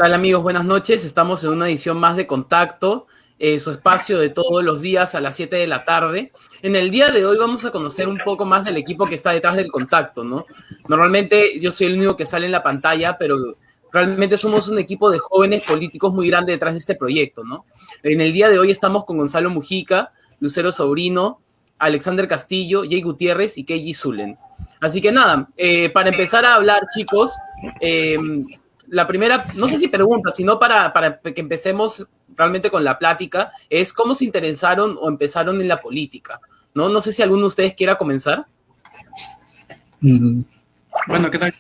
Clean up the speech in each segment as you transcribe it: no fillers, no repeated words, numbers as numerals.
tal amigos? Buenas noches. Estamos en una edición más de Contacto, su espacio de todos los días a las 7 de la tarde. En el día de hoy vamos a conocer un poco más del equipo que está detrás del Contacto, ¿no? Normalmente yo soy el único que sale en la pantalla, pero realmente somos un equipo de jóvenes políticos muy grande detrás de este proyecto, ¿no? En el día de hoy estamos con Gonzalo Mujica, Lucero Sobrino, Alexander Castillo, Jay Gutiérrez y Keiji Zulen. Así que nada, para empezar a hablar, chicos, la primera, no sé si pregunta, sino para que empecemos realmente con la plática, es cómo se interesaron o empezaron en la política, ¿no? No sé si alguno de ustedes quiera comenzar. Bueno, ¿qué tal?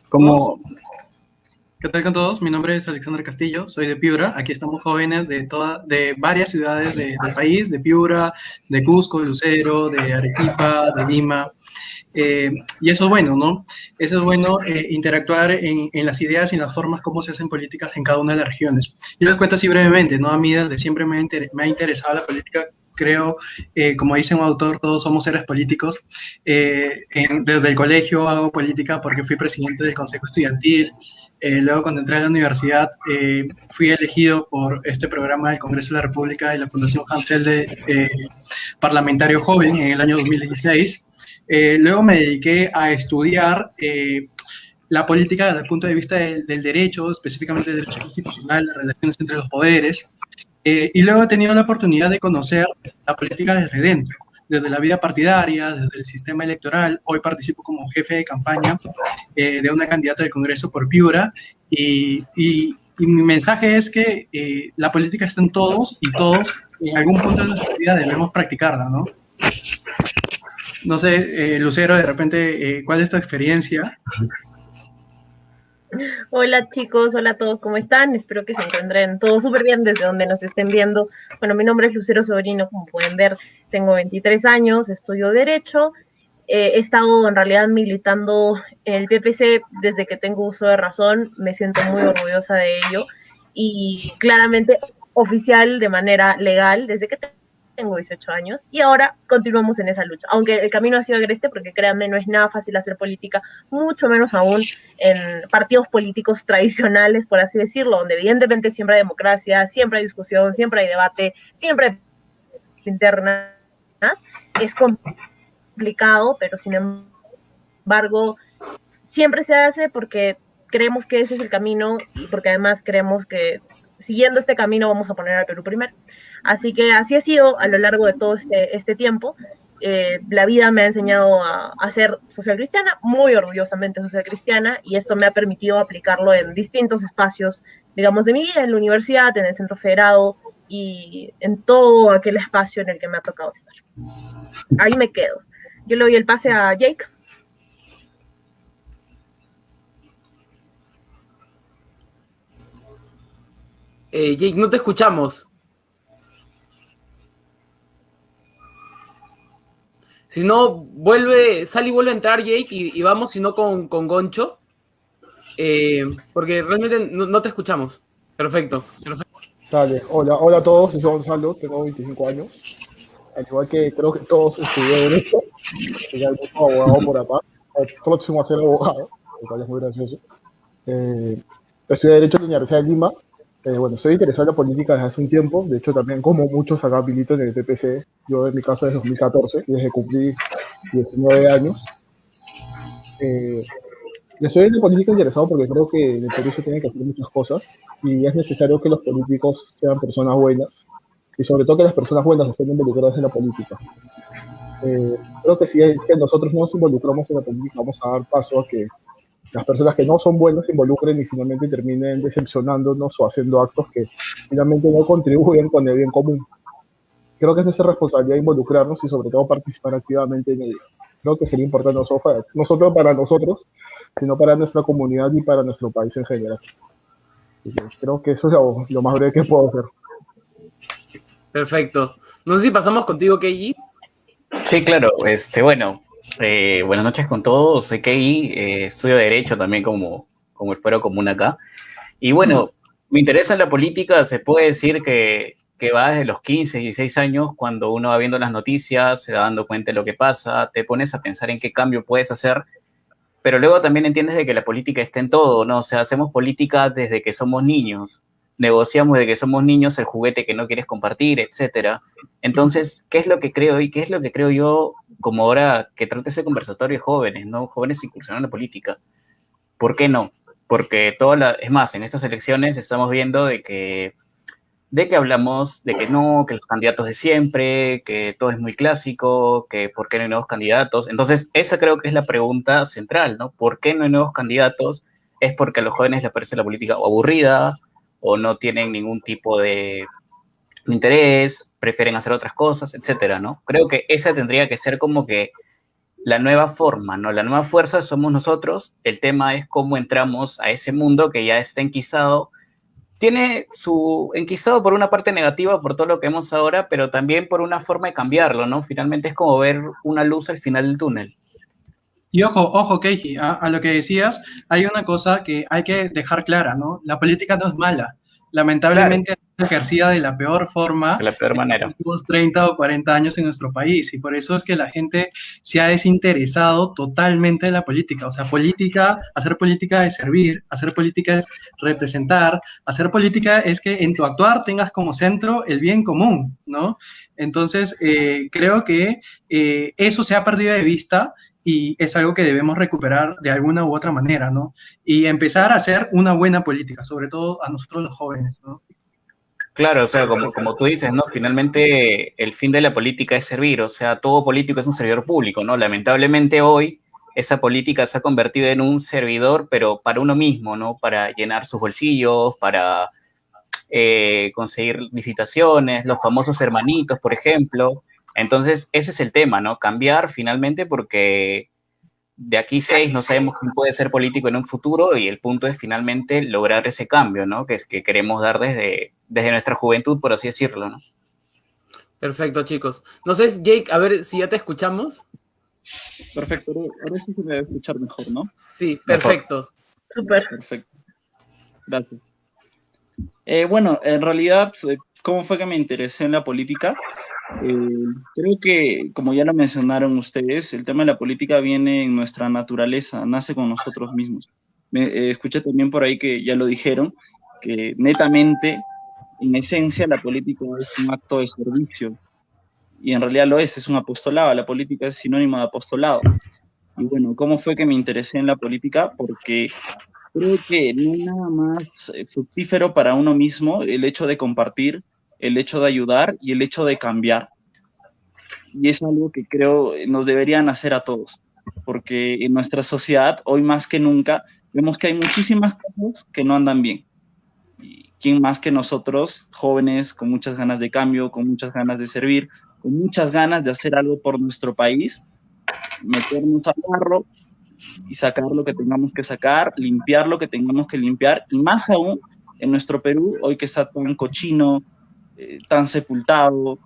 ¿Qué tal con todos? Mi nombre es Alexander Castillo, soy de Piura. Aquí estamos jóvenes de varias ciudades del país, de Piura, de Cusco, de Lucero, de Arequipa, de Lima. Y eso es bueno, ¿no? Eso es bueno, interactuar en las ideas y en las formas como se hacen políticas en cada una de las regiones. Yo les cuento así brevemente, ¿no? A mí desde siempre me ha interesado la política. Creo, como dice un autor, todos somos seres políticos. Desde el colegio hago política porque fui presidente del Consejo Estudiantil. Luego, cuando entré a la universidad, fui elegido por este programa del Congreso de la República y la Fundación Hansel de Parlamentario Joven en el año 2016. Luego me dediqué a estudiar la política desde el punto de vista del derecho, específicamente del derecho constitucional, las relaciones entre los poderes. Y luego he tenido la oportunidad de conocer la política desde dentro, desde la vida partidaria, desde el sistema electoral. Hoy participo como jefe de campaña de una candidata del Congreso por Piura. Y mi mensaje es que la política está en todos y todos en algún punto de nuestra vida debemos practicarla, ¿no? No sé, Lucero, de repente, ¿cuál es tu experiencia? Hola chicos, hola a todos, ¿cómo están? Espero que se encuentren todos súper bien desde donde nos estén viendo. Bueno, mi nombre es Lucero Sobrino, como pueden ver, tengo 23 años, estudio Derecho. He estado en realidad militando en el PPC desde que tengo uso de razón, me siento muy orgullosa de ello y claramente oficial de manera legal desde que tengo 18 años y ahora continuamos en esa lucha, aunque el camino ha sido agreste porque créanme no es nada fácil hacer política, mucho menos aún en partidos políticos tradicionales, por así decirlo, donde evidentemente siempre hay democracia, siempre hay discusión, siempre hay debate, siempre hay internas, es complicado, pero sin embargo siempre se hace porque creemos que ese es el camino y porque además creemos que siguiendo este camino vamos a poner al Perú primero. Así que así ha sido a lo largo de todo este tiempo. La vida me ha enseñado a ser social cristiana, muy orgullosamente social cristiana, y esto me ha permitido aplicarlo en distintos espacios, digamos, de mi vida, en la universidad, en el Centro Federado y en todo aquel espacio en el que me ha tocado estar. Ahí me quedo. Yo le doy el pase a Jake. Jake, no te escuchamos. Si no, sale y vuelve a entrar Jake y vamos, si no, con Goncho. Porque realmente no te escuchamos. Perfecto. Dale, hola a todos, soy Gonzalo, tengo 25 años. Al igual que creo que todos estudié Derecho, soy algún abogado por acá, próximo a ser abogado, lo cual es muy gracioso. Estudié Derecho en la Universidad de Lima. Bueno, estoy interesado en la política desde hace un tiempo, de hecho también como muchos acá milito en el PPC, yo en mi caso desde 2014, desde que cumplí 19 años. Estoy en la política interesado porque creo que en el Perú se tienen que hacer muchas cosas y es necesario que los políticos sean personas buenas y sobre todo que las personas buenas estén involucradas en la política. Creo que si es que nosotros no nos involucramos en la política, vamos a dar paso a que las personas que no son buenas se involucren y finalmente terminen decepcionándonos o haciendo actos que finalmente no contribuyen con el bien común. Creo que es nuestra responsabilidad involucrarnos y sobre todo participar activamente en ello. Creo que sería importante no solo para nosotros, sino para nuestra comunidad y para nuestro país en general. Creo que eso es lo más breve que puedo hacer. Perfecto. No sé si pasamos contigo, Keiji. Sí, claro. Buenas noches con todos. Soy Keiji, estudio Derecho también como el Fuero Común acá. Y bueno, me interesa en la política, se puede decir que va desde los 15, 16 años, cuando uno va viendo las noticias, se va dando cuenta de lo que pasa, te pones a pensar en qué cambio puedes hacer, pero luego también entiendes de que la política está en todo, ¿no? O sea, hacemos política desde que somos niños. negociamos de que somos niños el juguete que no quieres compartir, etcétera. Entonces, ¿qué es lo que creo y qué es lo que creo yo como ahora que trate ese conversatorio de jóvenes, ¿no? Jóvenes incursionando en la política. ¿Por qué no? Porque es más, en estas elecciones estamos viendo de que hablamos de que no, que los candidatos de siempre, que todo es muy clásico, que por qué no hay nuevos candidatos. Entonces, esa creo que es la pregunta central, ¿no? ¿Por qué no hay nuevos candidatos? Es porque a los jóvenes les parece la política o aburrida, o no tienen ningún tipo de interés, prefieren hacer otras cosas, etcétera, ¿no? Creo que esa tendría que ser como que la nueva forma, ¿no? La nueva fuerza somos nosotros. El tema es cómo entramos a ese mundo que ya está enquistado. Tiene su enquistado por una parte negativa por todo lo que vemos ahora, pero también por una forma de cambiarlo, ¿no? Finalmente es como ver una luz al final del túnel. Y ojo, Keiji, a lo que decías, hay una cosa que hay que dejar clara, ¿no? La política no es mala. Lamentablemente es ejercida de la peor forma De la peor manera. en los últimos 30 o 40 años en nuestro país. Y por eso es que la gente se ha desinteresado totalmente de la política. O sea, hacer política es servir, hacer política es representar, hacer política es que en tu actuar tengas como centro el bien común, ¿no? Entonces, creo que eso se ha perdido de vista y es algo que debemos recuperar de alguna u otra manera, ¿no? Y empezar a hacer una buena política, sobre todo a nosotros los jóvenes, ¿no? Claro, o sea, como tú dices, ¿no? Finalmente el fin de la política es servir, o sea, todo político es un servidor público, ¿no? Lamentablemente hoy esa política se ha convertido en un servidor, pero para uno mismo, ¿no? Para llenar sus bolsillos, para conseguir licitaciones, los famosos hermanitos, por ejemplo. Entonces, ese es el tema, ¿no? Cambiar finalmente porque de aquí 6 no sabemos quién puede ser político en un futuro y el punto es finalmente lograr ese cambio, ¿no? Que es que queremos dar desde nuestra juventud, por así decirlo, ¿no? Perfecto, chicos. No sé, Jake, a ver si ya te escuchamos. Perfecto, ahora sí se me debe escuchar mejor, ¿no? Sí, perfecto. Súper. Perfecto. Gracias. Bueno, en realidad, ¿cómo fue que me interesé en la política? Creo que, como ya lo mencionaron ustedes, el tema de la política viene en nuestra naturaleza, nace con nosotros mismos. Escuché también por ahí que ya lo dijeron, que netamente, en esencia, la política es un acto de servicio. Y en realidad lo es un apostolado. La política es sinónimo de apostolado. Y bueno, ¿cómo fue que me interesé en la política? Porque creo que no hay nada más fructífero para uno mismo el hecho de compartir, el hecho de ayudar y el hecho de cambiar. Y es algo que creo nos deberían hacer a todos, porque en nuestra sociedad, hoy más que nunca, vemos que hay muchísimas cosas que no andan bien. Y quién más que nosotros, jóvenes, con muchas ganas de cambio, con muchas ganas de servir, con muchas ganas de hacer algo por nuestro país, meternos al barro y sacar lo que tengamos que sacar, limpiar lo que tengamos que limpiar, y más aún en nuestro Perú, hoy que está tan cochino, tan sepultado,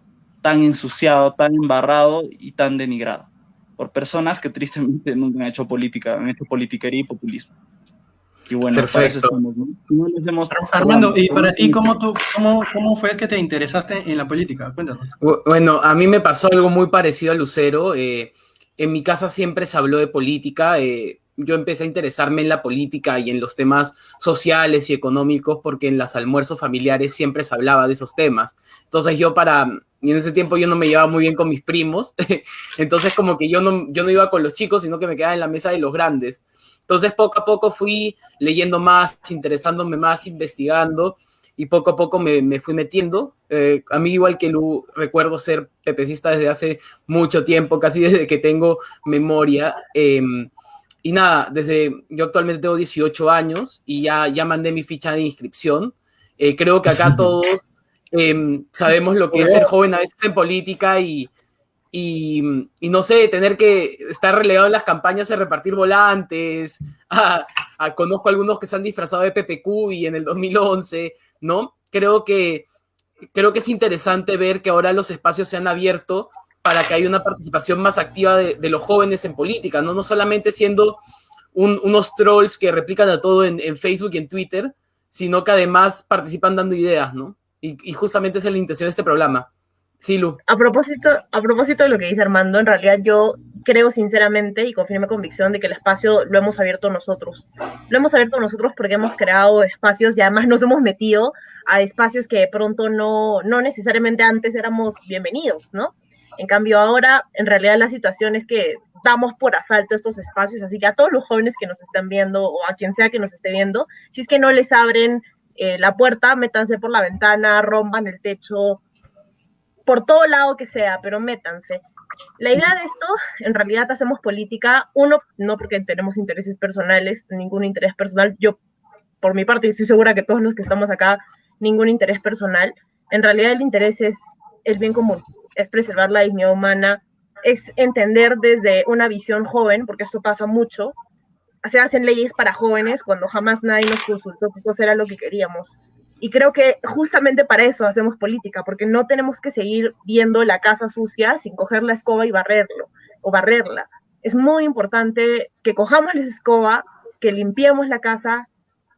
tan ensuciado, tan embarrado y tan denigrado, por personas que tristemente nunca han hecho política, han hecho politiquería y populismo. Y bueno, para eso estamos, ¿no? No les hemos... Armando, y para ti, ¿cómo fue que te interesaste en la política? Cuéntanos. Bueno, a mí me pasó algo muy parecido a Lucero. En mi casa siempre se habló de política. Yo empecé a interesarme en la política y en los temas sociales y económicos porque en los almuerzos familiares siempre se hablaba de esos temas. Entonces y en ese tiempo yo no me llevaba muy bien con mis primos, entonces como que yo no iba con los chicos, sino que me quedaba en la mesa de los grandes. Entonces poco a poco fui leyendo más, interesándome más, investigando, y poco a poco me fui metiendo. A mí, igual que Lu, recuerdo ser pepecista desde hace mucho tiempo, casi desde que tengo memoria. Y nada, yo actualmente tengo 18 años y ya mandé mi ficha de inscripción. Creo que acá todos sabemos lo que es ser joven a veces en política y no sé, tener que estar relegado en las campañas a repartir volantes. Conozco a algunos que se han disfrazado de PPQ y en el 2011, ¿no? Creo que es interesante ver que ahora los espacios se han abierto para que haya una participación más activa de los jóvenes en política, ¿no? No solamente siendo unos trolls que replican a todo en Facebook y en Twitter, sino que además participan dando ideas, ¿no? Y justamente esa es la intención de este programa. Sí, Lu. A propósito de lo que dice Armando, en realidad yo creo sinceramente y con firme convicción de que el espacio lo hemos abierto nosotros. Lo hemos abierto nosotros porque hemos creado espacios y además nos hemos metido a espacios que de pronto no necesariamente antes éramos bienvenidos, ¿no? En cambio ahora, en realidad la situación es que damos por asalto estos espacios, así que a todos los jóvenes que nos están viendo o a quien sea que nos esté viendo, si es que no les abren la puerta, métanse por la ventana, rompan el techo, por todo lado que sea, pero métanse. La idea de esto, en realidad hacemos política, uno, no porque tenemos intereses personales, ningún interés personal, yo por mi parte estoy segura que todos los que estamos acá, ningún interés personal, en realidad el interés es el bien común, es preservar la dignidad humana, es entender desde una visión joven, porque esto pasa mucho, se hacen leyes para jóvenes cuando jamás nadie nos consultó qué cosa era lo que queríamos. Y creo que justamente para eso hacemos política, porque no tenemos que seguir viendo la casa sucia sin coger la escoba y barrerlo o barrerla. Es muy importante que cojamos la escoba, que limpiemos la casa,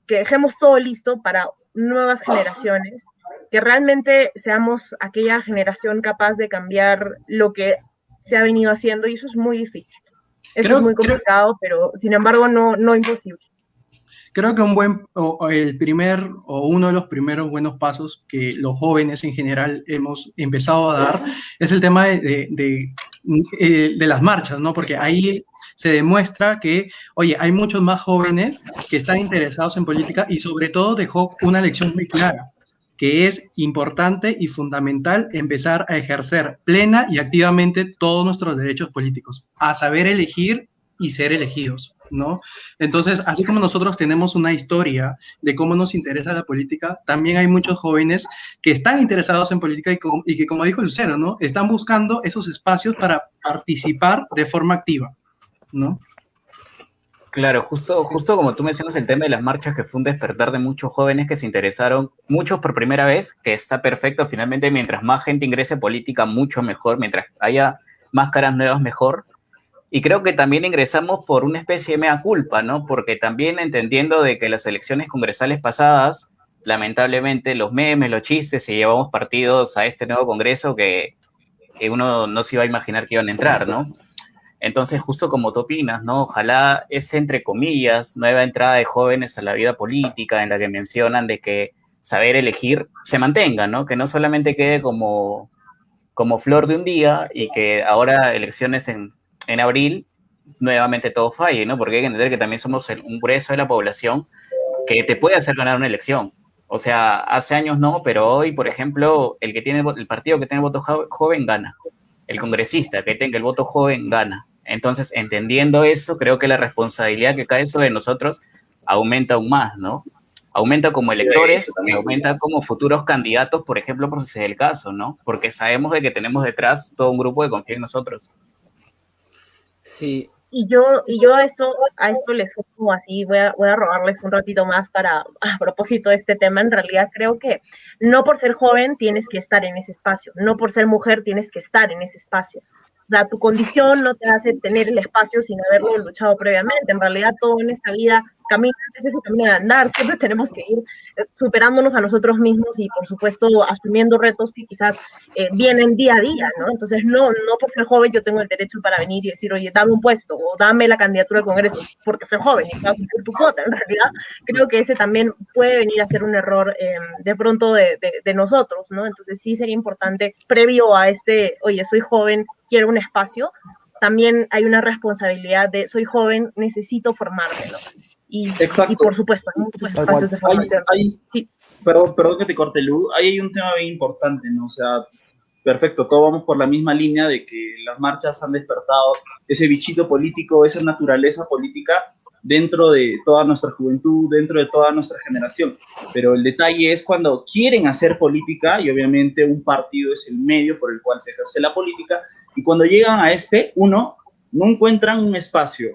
que dejemos todo listo para nuevas generaciones, que realmente seamos aquella generación capaz de cambiar lo que se ha venido haciendo, y eso es muy difícil. Eso es muy complicado, pero sin embargo no imposible. Creo que el primer o uno de los primeros buenos pasos que los jóvenes en general hemos empezado a dar es el tema de las marchas, ¿no? Porque ahí se demuestra que, oye, hay muchos más jóvenes que están interesados en política y sobre todo dejó una lección muy clara, que es importante y fundamental empezar a ejercer plena y activamente todos nuestros derechos políticos, a saber elegir y ser elegidos, ¿no? Entonces, así como nosotros tenemos una historia de cómo nos interesa la política, también hay muchos jóvenes que están interesados en política y que, como dijo Lucero, ¿no? Están buscando esos espacios para participar de forma activa, ¿no? Claro, justo como tú mencionas el tema de las marchas, que fue un despertar de muchos jóvenes que se interesaron, muchos por primera vez, que está perfecto, finalmente mientras más gente ingrese a política, mucho mejor, mientras haya más caras nuevas, mejor. Y creo que también ingresamos por una especie de mea culpa, ¿no? Porque también entendiendo de que las elecciones congresales pasadas, lamentablemente los memes, los chistes, y llevamos partidos a este nuevo congreso que uno no se iba a imaginar que iban a entrar, ¿no? Entonces, justo como tú opinas, ¿no? Ojalá esa, entre comillas, nueva entrada de jóvenes a la vida política en la que mencionan de que saber elegir se mantenga, ¿no? Que no solamente quede como flor de un día y que ahora elecciones en abril nuevamente todo falle, ¿no? Porque hay que entender que también somos un grueso de la población que te puede hacer ganar una elección. O sea, hace años no, pero hoy, por ejemplo, el partido que tiene voto joven gana. El congresista que tenga el voto joven gana. Entonces, entendiendo eso, creo que la responsabilidad que cae sobre nosotros aumenta aún más, ¿no? Aumenta como electores y aumenta como futuros candidatos, por ejemplo, por si es el caso, ¿no? Porque sabemos de que tenemos detrás todo un grupo que confía en nosotros. Sí. Y yo a esto les sumo así, voy a robarles un ratito más a propósito de este tema. En realidad creo que no por ser joven tienes que estar en ese espacio, no por ser mujer tienes que estar en ese espacio. O sea, tu condición no te hace tener el espacio sin haberlo luchado previamente. En realidad todo en esta vida camina, es ese camino de andar, siempre tenemos que ir superándonos a nosotros mismos y por supuesto asumiendo retos que quizás vienen día a día, ¿no? Entonces no por ser joven yo tengo el derecho para venir y decir, oye, dame un puesto o dame la candidatura al Congreso porque soy joven y voy a cumplir tu cuota. En realidad creo que ese también puede venir a ser un error de pronto de nosotros, ¿no? Entonces sí sería importante, previo a oye, soy joven, quiero un espacio, también hay una responsabilidad de soy joven, necesito formarme, ¿no? Y por supuesto, hay muchos espacios de formación. Sí. Perdón que te corte, Lu. Ahí hay un tema bien importante, ¿no? O sea, perfecto, todos vamos por la misma línea de que las marchas han despertado ese bichito político, esa naturaleza política dentro de toda nuestra juventud, dentro de toda nuestra generación. Pero el detalle es cuando quieren hacer política, y obviamente un partido es el medio por el cual se ejerce la política, y cuando llegan a no encuentran un espacio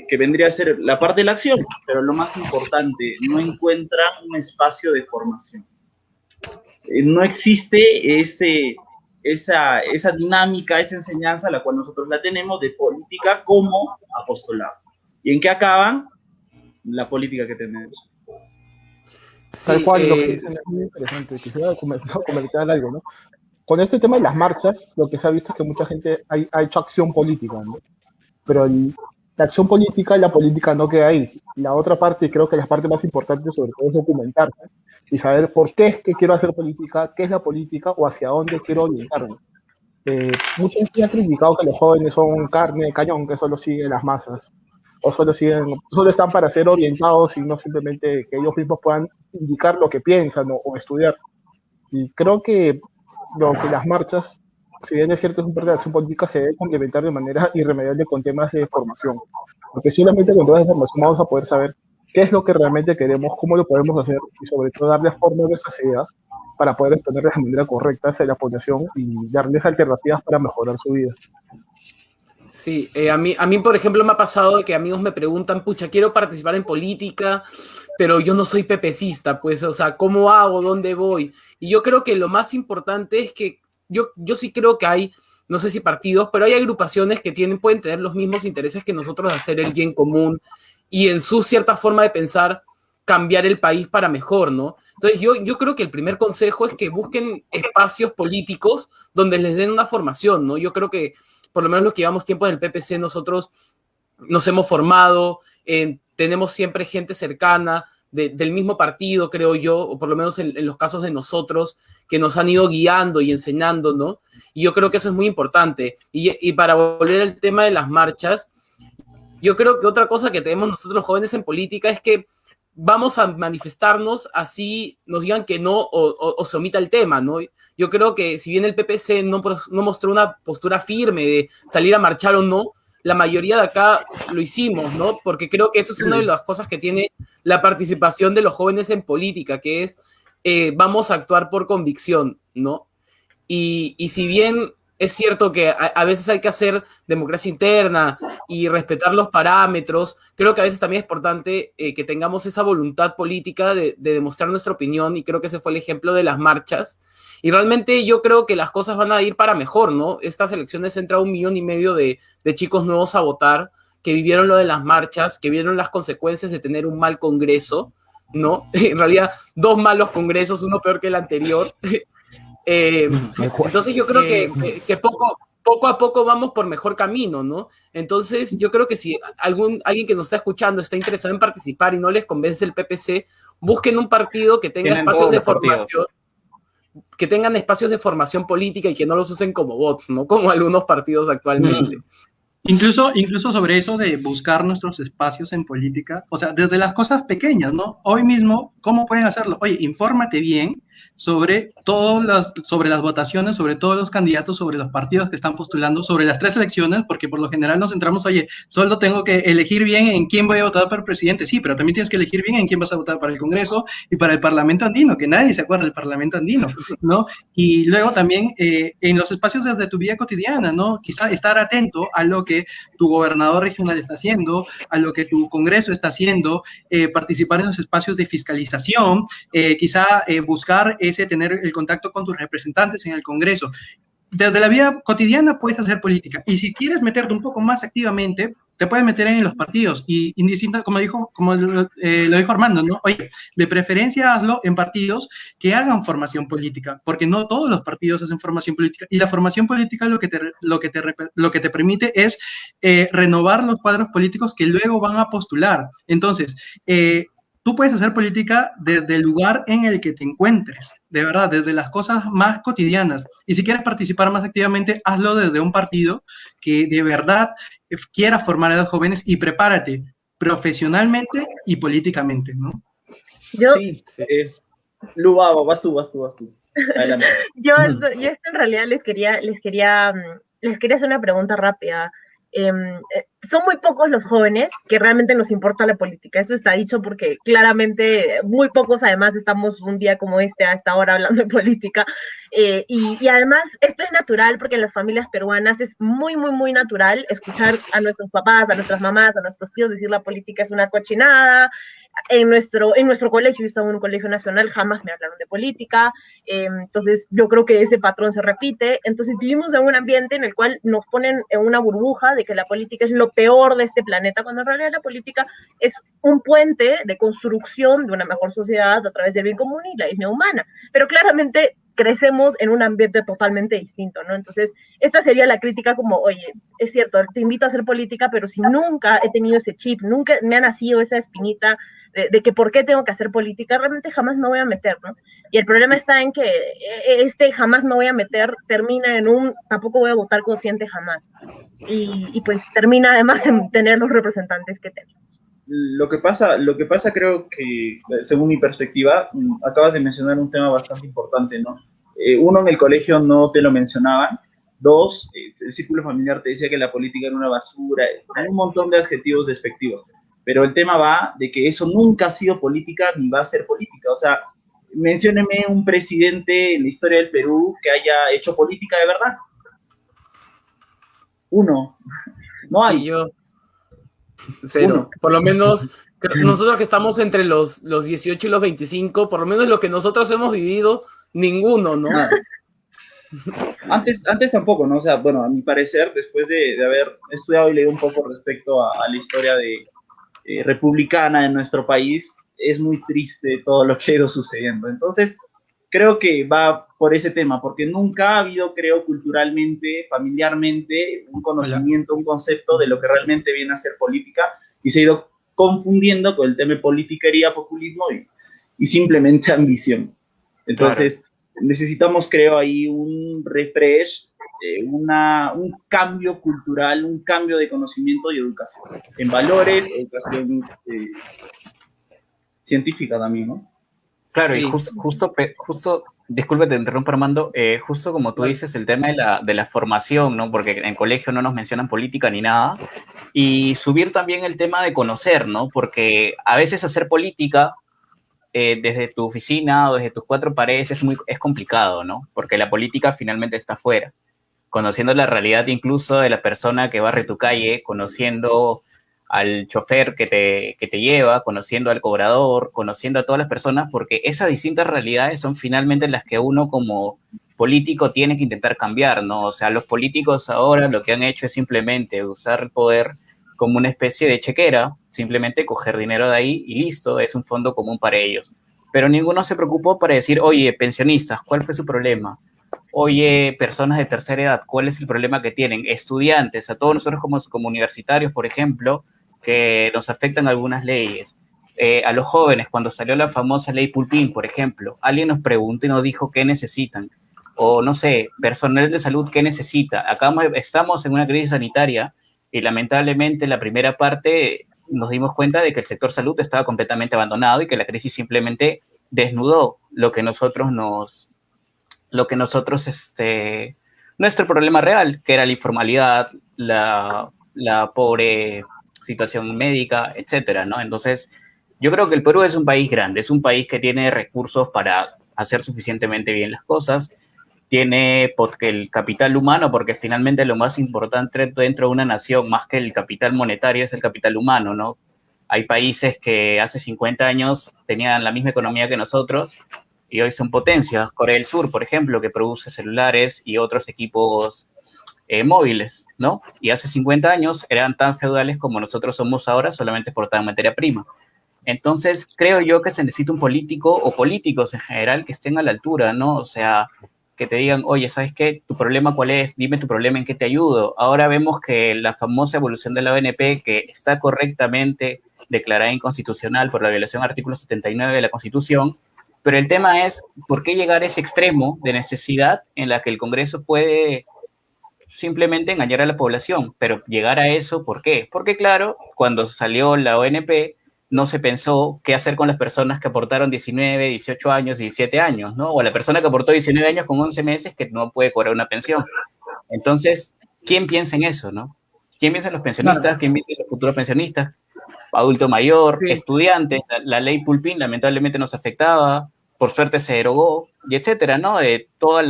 que vendría a ser la parte de la acción, pero lo más importante, no encuentran un espacio de formación. No existe esa dinámica, esa enseñanza, la cual nosotros la tenemos de política como apostolado. ¿Y en qué acaban? La política que tenemos. Tal cual, lo que dicen es muy interesante. Quisiera comentar algo, ¿no? con este tema de las marchas, lo que se ha visto es que mucha gente ha hecho acción política, ¿no? Pero la acción política y la política no queda ahí. La otra parte, y creo que la parte más importante sobre todo, es documentarse y saber por qué es que quiero hacer política, qué es la política o hacia dónde quiero orientarme. Mucha gente ha criticado que los jóvenes son carne de cañón, que solo siguen las masas, o solo están para ser orientados y no simplemente que ellos mismos puedan indicar lo que piensan o estudiar. Y creo que las marchas, si bien es cierto es un parte de acción política, se debe complementar de manera irremediable con temas de formación. Porque solamente con temas de formación vamos a poder saber qué es lo que realmente queremos, cómo lo podemos hacer y sobre todo darle forma a nuestras ideas para poder exponerlas de manera correcta hacia la población y darles alternativas para mejorar su vida. Sí, a mí, por ejemplo, me ha pasado de que amigos me preguntan, pucha, quiero participar en política, pero yo no soy pepecista, pues, o sea, ¿cómo hago? ¿Dónde voy? Y yo creo que lo más importante es que yo sí creo que hay, no sé si partidos, pero hay agrupaciones que pueden tener los mismos intereses que nosotros de hacer el bien común y en su cierta forma de pensar cambiar el país para mejor, ¿no? Entonces yo creo que el primer consejo es que busquen espacios políticos donde les den una formación, ¿no? Yo creo que por lo menos los que llevamos tiempo en el PPC, nosotros nos hemos formado, tenemos siempre gente cercana del mismo partido, creo yo, o por lo menos en los casos de nosotros, que nos han ido guiando y enseñando, ¿no? Y yo creo que eso es muy importante. Y para volver al tema de las marchas, yo creo que otra cosa que tenemos nosotros los jóvenes en política es que vamos a manifestarnos así nos digan que no o se omita el tema, ¿no? Yo creo que si bien el PPC no mostró una postura firme de salir a marchar o no, la mayoría de acá lo hicimos, ¿no? Porque creo que eso es una de las cosas que tiene la participación de los jóvenes en política, que es vamos a actuar por convicción, ¿no? Y si bien es cierto que a veces hay que hacer democracia interna y respetar los parámetros, creo que a veces también es importante que tengamos esa voluntad política de demostrar nuestra opinión, y creo que ese fue el ejemplo de las marchas. Y realmente yo creo que las cosas van a ir para mejor, ¿no? Estas elecciones entra 1,5 millones de chicos nuevos a votar, que vivieron lo de las marchas, que vieron las consecuencias de tener un mal congreso, ¿no? En realidad, 2 malos congresos, uno peor que el anterior. Entonces yo creo que poco a poco vamos por mejor camino, ¿no? Entonces yo creo que si alguien que nos está escuchando está interesado en participar y no les convence el PPC, busquen un partido que tenga espacios de formación, que tengan espacios de formación política y que no los usen como bots, ¿no? Como algunos partidos actualmente. Incluso sobre eso de buscar nuestros espacios en política, o sea, desde las cosas pequeñas, ¿no? Hoy mismo, ¿cómo pueden hacerlo? Oye, infórmate bien sobre sobre las votaciones, sobre todos los candidatos, sobre los partidos que están postulando, sobre las 3 elecciones, porque por lo general nos centramos, oye, solo tengo que elegir bien en quién voy a votar para presidente, sí, pero también tienes que elegir bien en quién vas a votar para el Congreso y para el Parlamento Andino, que nadie se acuerda del Parlamento Andino, ¿no? Y luego también en los espacios desde tu vida cotidiana, ¿no? Quizá estar atento a lo que tu gobernador regional está haciendo, a lo que tu Congreso está haciendo, participar en los espacios de fiscalización, quizá buscar tener el contacto con tus representantes en el Congreso. Desde la vida cotidiana puedes hacer política, y si quieres meterte un poco más activamente, te puedes meter en los partidos, y indistinta, como lo dijo Armando, ¿no? Oye, de preferencia hazlo en partidos que hagan formación política, porque no todos los partidos hacen formación política, y la formación política lo que te permite es renovar los cuadros políticos que luego van a postular. Entonces, tú puedes hacer política desde el lugar en el que te encuentres, de verdad, desde las cosas más cotidianas. Y si quieres participar más activamente, hazlo desde un partido que de verdad quiera formar a los jóvenes, y prepárate profesionalmente y políticamente, ¿no? Sí, Luba, vas tú. Adelante. Yo esto en realidad les quería hacer una pregunta rápida. Son muy pocos los jóvenes que realmente nos importa la política, eso está dicho, porque claramente muy pocos, además estamos un día como este a esta hora hablando de política, y además esto es natural porque en las familias peruanas es muy, muy, muy natural escuchar a nuestros papás, a nuestras mamás, a nuestros tíos decir la política es una cochinada. En nuestro colegio, yo estaba en un colegio nacional, jamás me hablaron de política, entonces yo creo que ese patrón se repite. Entonces vivimos en un ambiente en el cual nos ponen en una burbuja de que la política es lo peor de este planeta, cuando en realidad la política es un puente de construcción de una mejor sociedad a través del bien común y la dignidad humana. Pero claramente crecemos en un ambiente totalmente distinto, ¿no? Entonces, esta sería la crítica como, oye, es cierto, te invito a hacer política, pero si nunca he tenido ese chip, nunca me ha nacido esa espinita de que por qué tengo que hacer política, realmente jamás me voy a meter, ¿no? Y el problema está en que jamás me voy a meter termina en un tampoco voy a votar consciente jamás. Y pues termina además en tener los representantes que tenemos. Lo que pasa creo que, según mi perspectiva, acabas de mencionar un tema bastante importante, ¿no? Uno, en el colegio no te lo mencionaban. Dos, el círculo familiar te decía que la política era una basura, hay un montón de adjetivos despectivos. Pero el tema va de que eso nunca ha sido política ni va a ser política. O sea, mencióneme un presidente en la historia del Perú que haya hecho política de verdad. Uno. No hay. Sí, yo, cero. Uno. Por lo menos nosotros que estamos entre los 18 y los 25, por lo menos lo que nosotros hemos vivido, ninguno, ¿no? Nada. Antes tampoco, ¿no? O sea, bueno, a mi parecer, después de haber estudiado y leído un poco respecto a la historia republicana en nuestro país, es muy triste todo lo que ha ido sucediendo. Entonces, creo que va por ese tema, porque nunca ha habido, creo, culturalmente, familiarmente, un conocimiento, un concepto de lo que realmente viene a ser política, y se ha ido confundiendo con el tema de politiquería, populismo y simplemente ambición. Entonces, necesitamos, creo, ahí un refresh, un cambio cultural, un cambio de conocimiento y educación, en valores, educación científica también, ¿no? Claro, Sí. y justo, disculpe, te interrumpo, Armando, justo como tú dices, el tema de la formación, ¿no? Porque en colegio no nos mencionan política ni nada, y subir también el tema de conocer, ¿no? Porque a veces hacer política desde tu oficina o desde tus cuatro paredes es complicado, ¿no? Porque la política finalmente está afuera, conociendo la realidad incluso de la persona que barre tu calle, conociendo al chofer que te lleva, conociendo al cobrador, conociendo a todas las personas, porque esas distintas realidades son finalmente las que uno como político tiene que intentar cambiar, ¿no? O sea, los políticos ahora lo que han hecho es simplemente usar el poder como una especie de chequera, simplemente coger dinero de ahí y listo, es un fondo común para ellos. Pero ninguno se preocupó para decir, oye, pensionistas, ¿cuál fue su problema? Oye, personas de tercera edad, ¿cuál es el problema que tienen? Estudiantes, a todos nosotros como universitarios, por ejemplo, que nos afectan algunas leyes. A los jóvenes, cuando salió la famosa ley Pulpín, por ejemplo, alguien nos preguntó y nos dijo qué necesitan. O no sé, personal de salud, ¿qué necesita? Acá estamos en una crisis sanitaria y lamentablemente la primera parte nos dimos cuenta de que el sector salud estaba completamente abandonado y que la crisis simplemente desnudó nuestro problema real, que era la informalidad, la pobre situación médica, etcétera, ¿no? Entonces, yo creo que el Perú es un país grande, es un país que tiene recursos para hacer suficientemente bien las cosas, tiene el capital humano, porque finalmente lo más importante dentro de una nación, más que el capital monetario, es el capital humano, ¿no? Hay países que hace 50 años tenían la misma economía que nosotros y hoy son potencias. Corea del Sur, por ejemplo, que produce celulares y otros equipos móviles, ¿no? Y hace 50 años eran tan feudales como nosotros somos ahora, solamente exportaban materia prima. Entonces, creo yo que se necesita un político o políticos en general que estén a la altura, ¿no? O sea, que te digan, oye, ¿sabes qué? ¿Tu problema cuál es? Dime tu problema, ¿en qué te ayudo? Ahora vemos que la famosa evolución de la ONP, que está correctamente declarada inconstitucional por la violación del artículo 79 de la Constitución, pero el tema es, ¿por qué llegar a ese extremo de necesidad en la que el Congreso puede simplemente engañar a la población? Pero llegar a eso, ¿por qué? Porque claro, cuando salió la ONP, no se pensó qué hacer con las personas que aportaron 19, 18 años, 17 años, ¿no? O la persona que aportó 19 años con 11 meses que no puede cobrar una pensión. Entonces, ¿quién piensa en eso, no? ¿Quién piensa en los pensionistas? Claro. ¿Quién piensa en los futuros pensionistas? Adulto mayor, sí. Estudiantes, la ley Pulpín lamentablemente nos afectaba, por suerte se derogó, y etcétera, ¿no? De todas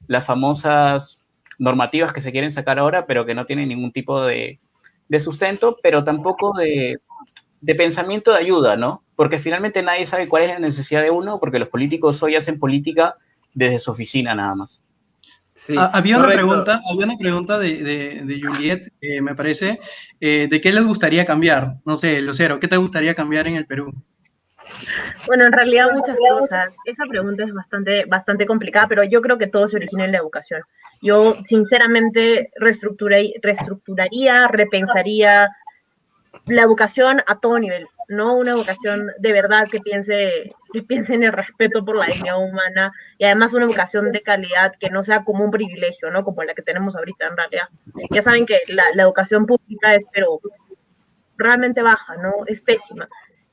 las famosas normativas que se quieren sacar ahora, pero que no tienen ningún tipo de sustento, pero tampoco de pensamiento de ayuda, ¿no? Porque finalmente nadie sabe cuál es la necesidad de uno, porque los políticos hoy hacen política desde su oficina nada más. Sí, Había correcto. había una pregunta de Juliet, me parece, de qué les gustaría cambiar. No sé, Lucero, ¿qué te gustaría cambiar en el Perú? Bueno, en realidad muchas cosas. Esa pregunta es bastante complicada, pero yo creo que todo se origina en la educación. Yo sinceramente reestructuraría, repensaría la educación a todo nivel, no una educación de verdad que piense en el respeto por la dignidad humana y además una educación de calidad que no sea como un privilegio, ¿no? Como la que tenemos ahorita en realidad. Ya saben que la educación pública es, pero realmente baja, ¿no? Es pésima.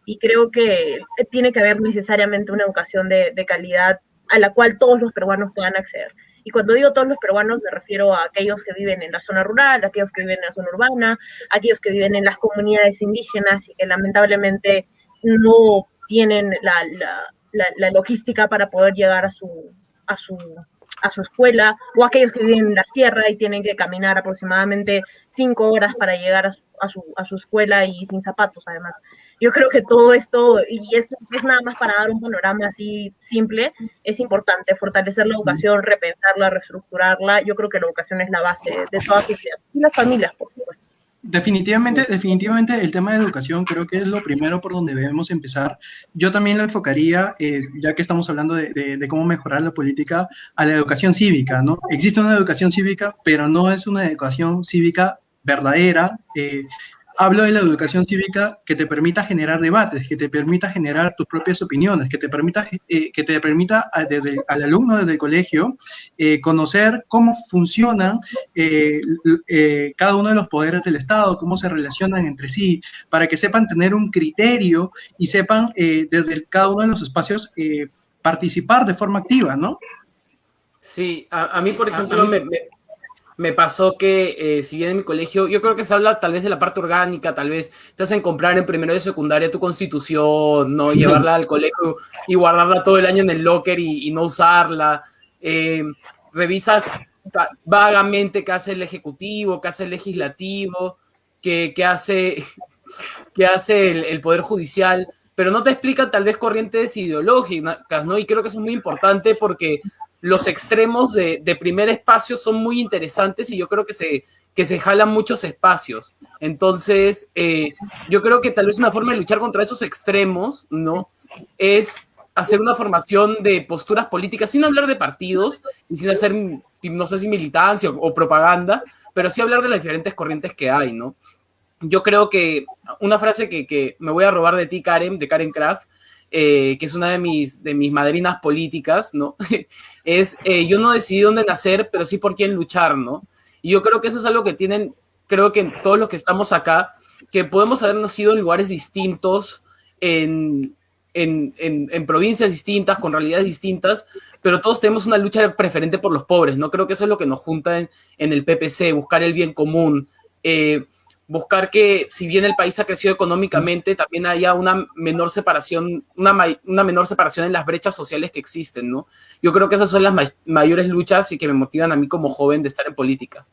Y creo que tiene que haber necesariamente una educación de calidad a la cual todos los peruanos puedan acceder. Y cuando digo todos los peruanos me refiero a aquellos que viven en la zona rural, a aquellos que viven en la zona urbana, a aquellos que viven en las comunidades indígenas y que lamentablemente no tienen la logística para poder llegar a su, a su escuela, o aquellos que viven en la sierra y tienen que caminar aproximadamente 5 horas para llegar a su escuela y sin zapatos además. Yo creo que todo esto, y es nada más para dar un panorama así simple, es importante fortalecer la educación, repensarla, reestructurarla. Yo creo que la educación es la base de toda sociedad. Y las familias, por supuesto. Definitivamente, definitivamente el tema de educación creo que es lo primero por donde debemos empezar. Yo también lo enfocaría, ya que estamos hablando de cómo mejorar la política, a la educación cívica, ¿no? Existe una educación cívica, pero no es una educación cívica verdadera. Hablo de la educación cívica que te permita generar debates, que te permita generar tus propias opiniones, que te permita al alumno desde el colegio conocer cómo funcionan cada uno de los poderes del Estado, cómo se relacionan entre sí, para que sepan tener un criterio y sepan desde cada uno de los espacios participar de forma activa, ¿no? Sí, a mí, por ejemplo, me pasó que, si bien en mi colegio, yo creo que se habla tal vez de la parte orgánica, tal vez te hacen comprar en primero de secundaria tu constitución, ¿no? Llevarla al colegio y guardarla todo el año en el locker y no usarla. Revisas vagamente qué hace el ejecutivo, qué hace el legislativo, qué hace, qué hace el Poder Judicial, pero no te explican tal vez corrientes ideológicas, ¿no? Y creo que eso es muy importante porque los extremos de primer espacio son muy interesantes y yo creo que se jalan muchos espacios. Entonces, yo creo que tal vez una forma de luchar contra esos extremos, ¿no? Es hacer una formación de posturas políticas sin hablar de partidos y sin hacer, no sé si militancia o propaganda, pero sí hablar de las diferentes corrientes que hay, ¿no? Yo creo que una frase que me voy a robar de ti, Karen, de Karen Kraft, que es una de mis madrinas políticas, ¿no? Es, yo no decidí dónde nacer, pero sí por quién luchar, ¿no? Y yo creo que eso es algo que tienen, creo que todos los que estamos acá, que podemos habernos sido en lugares distintos, en provincias distintas, con realidades distintas, pero todos tenemos una lucha preferente por los pobres, ¿no? Creo que eso es lo que nos junta en el PPC, buscar el bien común, buscar que, si bien el país ha crecido económicamente, también haya una menor separación, una menor separación en las brechas sociales que existen, ¿no? Yo creo que esas son las mayores luchas y que me motivan a mí como joven de estar en política.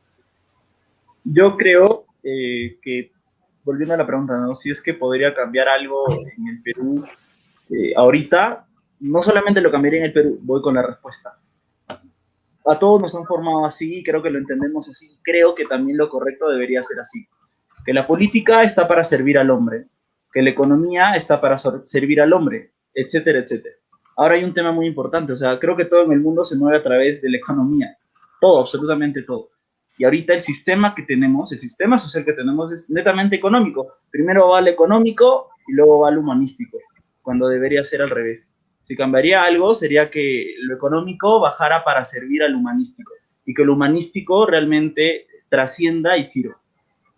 Yo creo que, volviendo a la pregunta, ¿no? Si es que podría cambiar algo en el Perú ahorita, no solamente lo cambiaría en el Perú, voy con la respuesta. A todos nos han formado así, creo que lo entendemos así, creo que también lo correcto debería ser así. Que la política está para servir al hombre, que la economía está para servir al hombre, etcétera, etcétera. Ahora hay un tema muy importante, o sea, creo que todo en el mundo se mueve a través de la economía, todo, absolutamente todo. Y ahorita el sistema que tenemos, el sistema social que tenemos es netamente económico. Primero va al económico y luego va al humanístico, cuando debería ser al revés. Si cambiaría algo, sería que lo económico bajara para servir al humanístico y que lo humanístico realmente trascienda y sirva,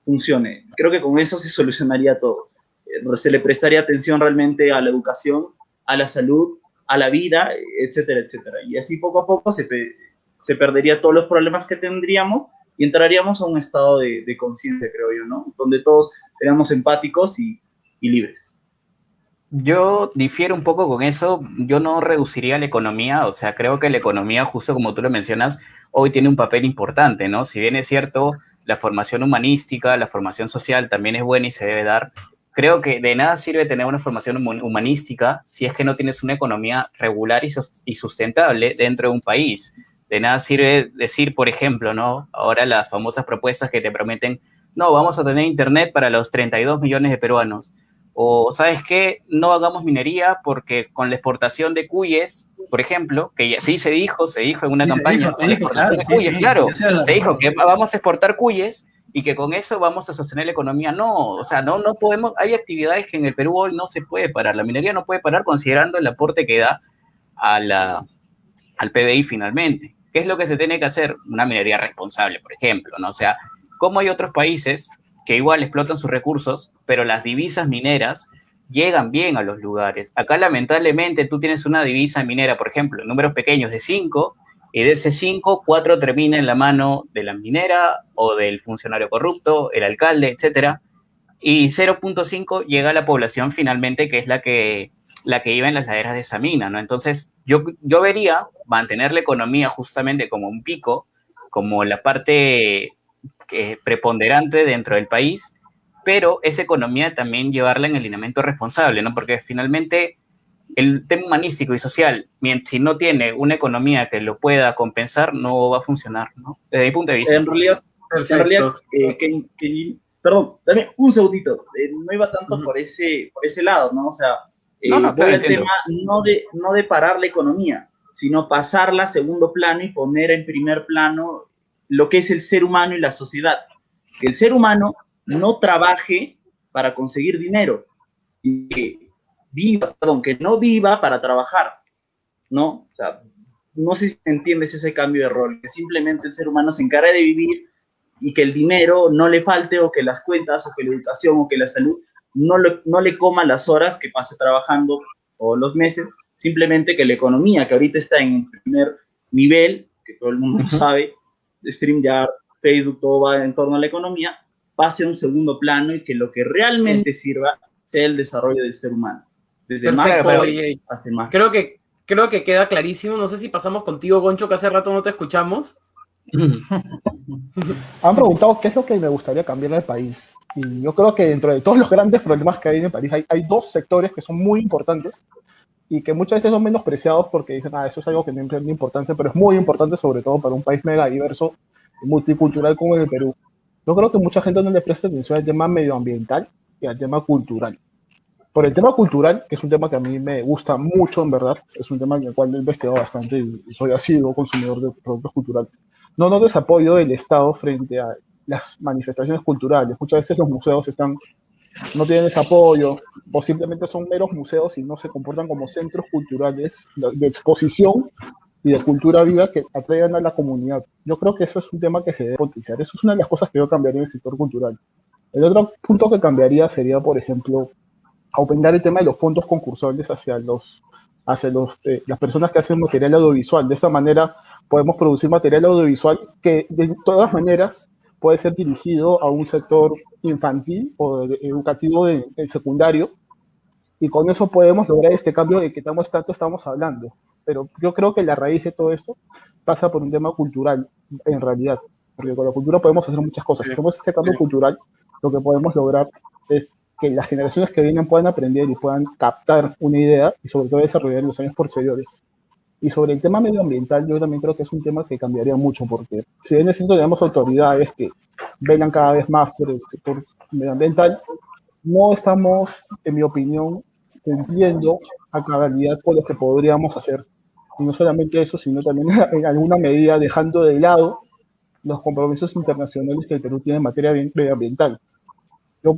funcione. Creo que con eso se solucionaría todo. Se le prestaría atención realmente a la educación, a la salud, a la vida, etcétera, etcétera. Y así poco a poco se perdería todos los problemas que tendríamos y entraríamos a un estado de conciencia, creo yo, ¿no? Donde todos seríamos empáticos y libres. Yo difiero un poco con eso, yo no reduciría la economía, o sea, creo que la economía, justo como tú lo mencionas, hoy tiene un papel importante, ¿no? Si bien es cierto, la formación humanística, la formación social también es buena y se debe dar, creo que de nada sirve tener una formación humanística si es que no tienes una economía regular y sustentable dentro de un país. De nada sirve decir, por ejemplo, ¿no? Ahora las famosas propuestas que te prometen, no, vamos a tener internet para los 32 millones de peruanos. O, ¿sabes qué? No hagamos minería porque con la exportación de cuyes, por ejemplo, que ya sí se dijo en una campaña, se dijo, claro, claro, yo sé de la se dijo que razón. vamos a exportar cuyes y que con eso vamos a sostener la economía. No, o sea, no podemos, hay actividades que en el Perú hoy no se puede parar. La minería no puede parar considerando el aporte que da al PBI finalmente. ¿Qué es lo que se tiene que hacer? Una minería responsable, por ejemplo, ¿no? O sea, como hay otros países que igual explotan sus recursos, pero las divisas mineras llegan bien a los lugares. Acá, lamentablemente, tú tienes una divisa minera, por ejemplo, en números pequeños de 5, y de ese 5, 4 termina en la mano de la minera o del funcionario corrupto, el alcalde, etcétera, y 0.5 llega a la población finalmente, que es la que iba en las laderas de esa mina, ¿no? Entonces, yo vería mantener la economía justamente como un pico, como la parte preponderante dentro del país, pero esa economía también llevarla en el lineamiento responsable, ¿no? Porque finalmente el tema humanístico y social, si no tiene una economía que lo pueda compensar, no va a funcionar, ¿no? Desde mi punto de vista. En realidad, Perfecto. perdón, dame un segundito, no iba tanto por ese lado, ¿no? O sea, No, voy claro, al entiendo. tema no de parar la economía, sino pasarla a segundo plano y poner en primer plano lo que es el ser humano y la sociedad. Que el ser humano no trabaje para conseguir dinero, y que no viva para trabajar, ¿no? O sea, no sé si entiendes ese cambio de rol, que simplemente el ser humano se encarga de vivir y que el dinero no le falte, o que las cuentas, o que la educación, o que la salud no le coma las horas que pase trabajando o los meses, simplemente que la economía, que ahorita está en primer nivel, que todo el mundo lo sabe, StreamYard, Facebook, todo va en torno a la economía, pase a un segundo plano y que lo que realmente sirva sea el desarrollo del ser humano. Desde el más Perfecto, pobre hasta el más creo que queda clarísimo. No sé si pasamos contigo, Goncho, que hace rato no te escuchamos. Han preguntado qué es lo que me gustaría cambiar del país. Y yo creo que dentro de todos los grandes problemas que hay en el país, hay dos sectores que son muy importantes y que muchas veces son menospreciados porque dicen, eso es algo que no tiene importancia, pero es muy importante, sobre todo para un país mega diverso y multicultural como el Perú. Yo creo que mucha gente no le presta atención al tema medioambiental y al tema cultural. Por el tema cultural, que es un tema que a mí me gusta mucho, en verdad, es un tema en el cual he investigado bastante y soy asiduo consumidor de productos culturales. No desapoyo del Estado frente a las manifestaciones culturales. Muchas veces los museos no tienen ese apoyo, o simplemente son meros museos y no se comportan como centros culturales de exposición y de cultura viva que atraigan a la comunidad. Yo creo que eso es un tema que se debe potenciar. Eso es una de las cosas que yo cambiaría en el sector cultural. El otro punto que cambiaría sería, por ejemplo, aumentar el tema de los fondos concursales hacia las personas que hacen material audiovisual. De esa manera podemos producir material audiovisual que de todas maneras puede ser dirigido a un sector infantil o educativo de secundario, y con eso podemos lograr este cambio de que tanto estamos hablando. Pero yo creo que la raíz de todo esto pasa por un tema cultural, en realidad, porque con la cultura podemos hacer muchas cosas. Si hacemos este cambio cultural, lo que podemos lograr es que las generaciones que vienen puedan aprender y puedan captar una idea y sobre todo desarrollar en los años posteriores. Y sobre el tema medioambiental, yo también creo que es un tema que cambiaría mucho, porque si bien es cierto, tenemos autoridades que velan cada vez más por el sector medioambiental, no estamos, en mi opinión, cumpliendo a cabalidad con lo que podríamos hacer. Y no solamente eso, sino también en alguna medida dejando de lado los compromisos internacionales que el Perú tiene en materia medioambiental. Yo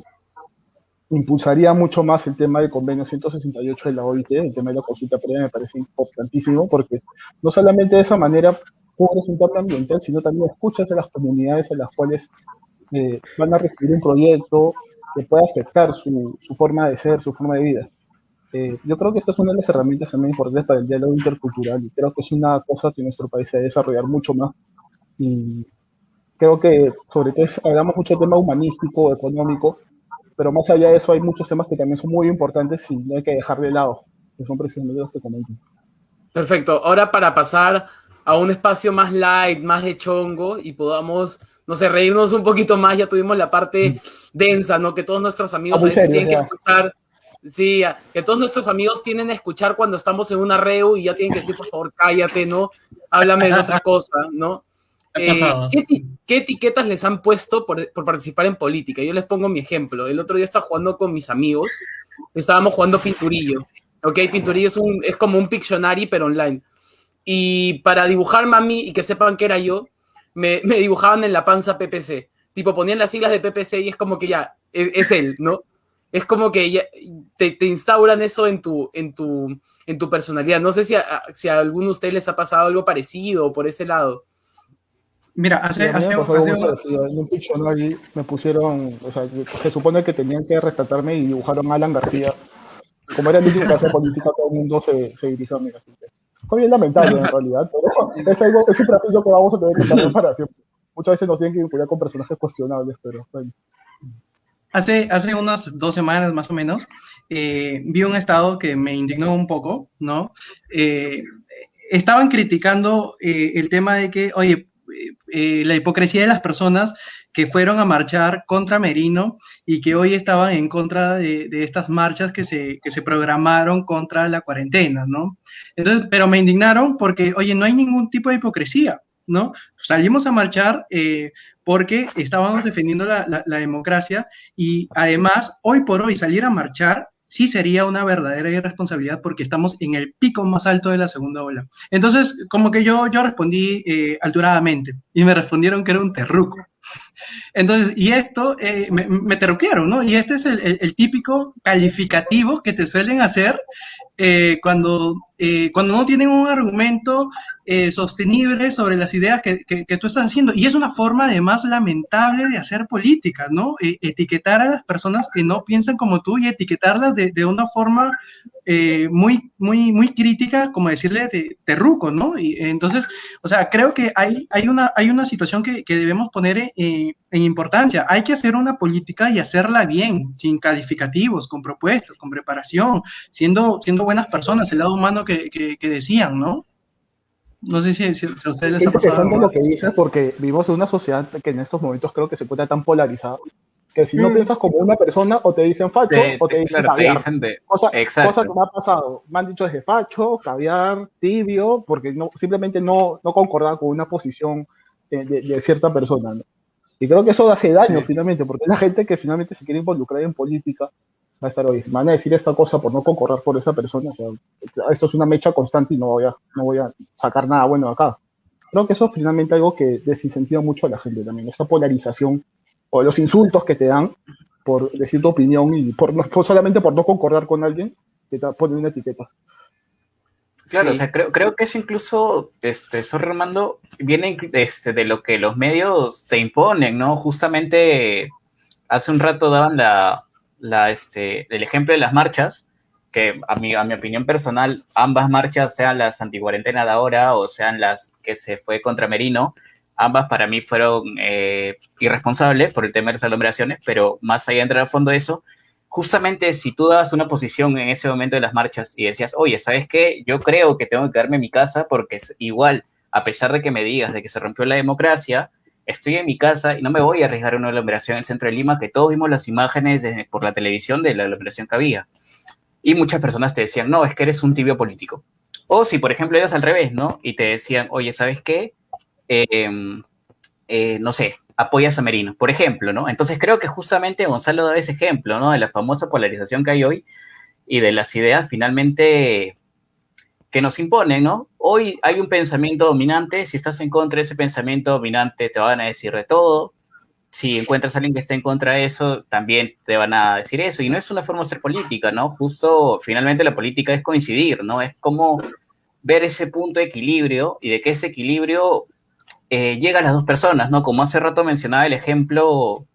impulsaría mucho más el tema del convenio 168 de la OIT, el tema de la consulta previa me parece importantísimo, porque no solamente de esa manera cubres un tema ambiental, sino también escuchas a las comunidades a las cuales van a recibir un proyecto que pueda afectar su forma de ser, su forma de vida. Yo creo que esta es una de las herramientas también importantes para el diálogo intercultural, y creo que es una cosa que nuestro país se debe desarrollar mucho más. Y creo que sobre todo hablamos mucho de tema humanístico, económico, pero más allá de eso hay muchos temas que también son muy importantes y no hay que dejar de lado, que son precisamente los que comento. Perfecto. Ahora para pasar a un espacio más light, más de chongo, y podamos, no sé, reírnos un poquito más. Ya tuvimos la parte densa, ¿no? Que todos nuestros amigos a veces tienen que escuchar Sí, que todos nuestros amigos tienen a escuchar cuando estamos en una reu y ya tienen que decir, por favor, cállate, ¿no? Háblame de otra cosa, ¿no? ¿Qué ha pasado? ¿Qué etiquetas les han puesto por participar en política? Yo les pongo mi ejemplo. El otro día estaba jugando con mis amigos, estábamos jugando Pinturillo. ¿Ok? Pinturillo es como un Pictionary, pero online. Y para dibujarme a mí y que sepan que era yo, me dibujaban en la panza PPC. Tipo, ponían las siglas de PPC y es como que ya, es él, ¿no? Es como que ya te instauran eso en tu personalidad. No sé si a alguno de ustedes les ha pasado algo parecido por ese lado. Mira, Sí, a mí me pasó algo muy parecido. En un Pictionary me pusieron, o sea, se supone que tenían que retratarme y dibujaron a Alan García. Como era el único que hace política, todo el mundo se dirigió a mí. Así que fue bien lamentable en realidad, pero es un prejuicio que vamos a tener que cambiar para siempre. Muchas veces nos tienen que vincular con personajes cuestionables, pero bueno. Hace unas 2 semanas más o menos, vi un estado que me indignó un poco, ¿no? Estaban criticando el tema de que, oye, la hipocresía de las personas que fueron a marchar contra Merino y que hoy estaban en contra de estas marchas que se programaron contra la cuarentena, ¿no? Entonces, pero me indignaron porque, oye, no hay ningún tipo de hipocresía, ¿no? Salimos a marchar porque estábamos defendiendo la democracia y además, hoy por hoy, salir a marchar sí sería una verdadera irresponsabilidad porque estamos en el pico más alto de la segunda ola. Entonces, como que yo respondí alturadamente y me respondieron que era un terruco. Entonces, y esto me terruquearon, ¿no? Y este es el típico calificativo que te suelen hacer cuando no tienen un argumento sostenible sobre las ideas que tú estás haciendo. Y es una forma además lamentable de hacer política, ¿no? Etiquetar a las personas que no piensan como tú y etiquetarlas de una forma muy, muy, muy crítica, como decirle de terruco, ¿no? Y entonces, o sea, creo que hay una situación que debemos poner en importancia. Hay que hacer una política y hacerla bien, sin calificativos, con propuestas, con preparación, siendo buenas personas, el lado humano que decían, ¿no? No sé si a ustedes les ha Es pasado interesante algo. lo que dices porque vivimos en una sociedad que en estos momentos creo que se encuentra tan polarizada que si no Mm. piensas como una persona o te dicen facho o te dicen Claro, te caviar. dicen de... Cosa que Exacto. me ha pasado. Me han dicho desde facho, caviar, tibio, porque simplemente no concordaba con una posición de cierta persona, ¿no? Y creo que eso hace daño Sí. finalmente, porque la gente que finalmente se quiere involucrar en política va a estar hoy. Me van a decir esta cosa por no concordar por esa persona. O sea, esto es una mecha constante y no voy a sacar nada bueno de acá. Creo que eso es finalmente algo que desincentiva mucho a la gente también. Esta polarización o los insultos que te dan por decir tu opinión y solamente por no concordar con alguien, que te ponen una etiqueta. Claro, Sí. o sea, creo que eso incluso, Sorry Armando, viene de lo que los medios te imponen, ¿no? Justamente hace un rato daban el ejemplo de las marchas, que a mi opinión personal, ambas marchas, sean las anticuarentena de ahora o sean las que se fue contra Merino, ambas para mí fueron irresponsables por el tema de las aglomeraciones, pero más allá de entrar a fondo de eso, justamente si tú dabas una posición en ese momento de las marchas y decías, oye, ¿sabes qué? Yo creo que tengo que quedarme en mi casa porque es igual, a pesar de que me digas de que se rompió la democracia, estoy en mi casa y no me voy a arriesgar una aglomeración en el centro de Lima, que todos vimos las imágenes por la televisión de la aglomeración que había. Y muchas personas te decían, no, es que eres un tibio político. O si, por ejemplo, eras al revés, ¿no? Y te decían, oye, ¿sabes qué? No sé, apoyas a Merino, por ejemplo, ¿no? Entonces creo que justamente Gonzalo da ese ejemplo, ¿no? De la famosa polarización que hay hoy y de las ideas finalmente que nos imponen, ¿no? Hoy hay un pensamiento dominante, si estás en contra de ese pensamiento dominante te van a decir de todo, si encuentras a alguien que esté en contra de eso, también te van a decir eso, y no es una forma de hacer política, ¿no? Justo, finalmente la política es coincidir, ¿no? Es como ver ese punto de equilibrio y de que ese equilibrio llega a las dos personas, ¿no? Como hace rato mencionaba el ejemplo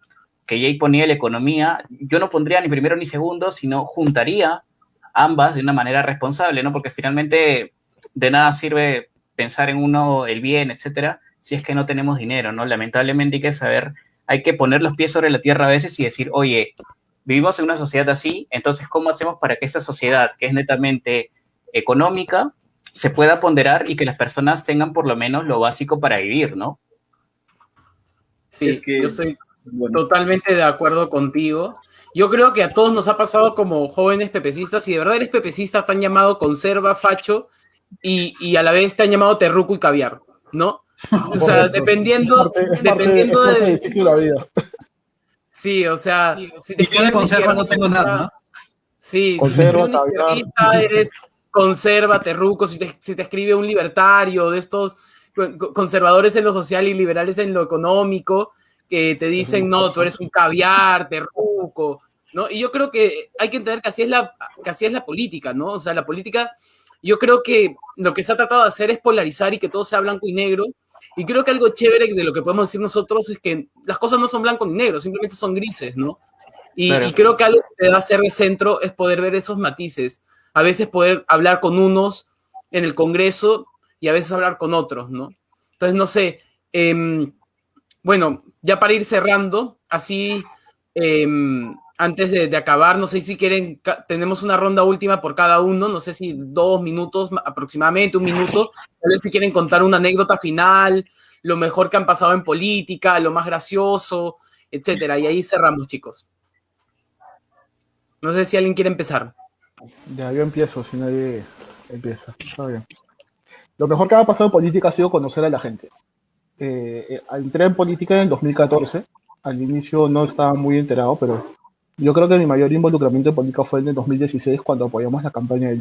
que Jay ponía de la economía, yo no pondría ni primero ni segundo, sino juntaría ambas de una manera responsable, ¿no? Porque finalmente de nada sirve pensar en uno, el bien, etcétera, si es que no tenemos dinero, ¿no? Lamentablemente hay que saber, hay que poner los pies sobre la tierra a veces y decir, oye, vivimos en una sociedad así, entonces, ¿cómo hacemos para que esta sociedad, que es netamente económica, se pueda ponderar y que las personas tengan por lo menos lo básico para vivir, ¿no? Sí, Es que, yo estoy bueno, totalmente de acuerdo contigo. Yo creo que a todos nos ha pasado como jóvenes pepecistas, si de verdad eres pepecista, te han llamado conserva, facho, y a la vez te han llamado terruco y caviar, ¿no? O sea, Correcto. Es dependiendo parte de... del ciclo de la vida. Sí, o sea, si te Y yo de conserva no tengo nada, ¿no? Sí, si te Conserva, escribe un caviar. izquierdista, eres conserva, terruco, si te escribe un libertario, de estos conservadores en lo social y liberales en lo económico, que te dicen, no, tú eres un caviar, terruco, ¿no? Y yo creo que hay que entender que así es la política, ¿no? O sea, la política, yo creo que lo que se ha tratado de hacer es polarizar y que todo sea blanco y negro, y creo que algo chévere de lo que podemos decir nosotros es que las cosas no son blanco ni negro, simplemente son grises, ¿no? Claro. Y creo que algo que te da ser de centro es poder ver esos matices. A veces poder hablar con unos en el Congreso y a veces hablar con otros, ¿no? Entonces, no sé, bueno, ya para ir cerrando, así, antes de acabar, no sé si quieren, tenemos una ronda última por cada uno, no sé si 2 minutos aproximadamente, 1 minuto, tal vez si quieren contar una anécdota final, lo mejor que han pasado en política, lo más gracioso, etcétera, y ahí cerramos, chicos. No sé si alguien quiere empezar. Ya, yo empiezo, si nadie empieza. Está bien. Lo mejor que me ha pasado en política ha sido conocer a la gente. Entré en política en el 2014. Al inicio no estaba muy enterado, pero yo creo que mi mayor involucramiento en política fue en el 2016 cuando apoyamos la campaña de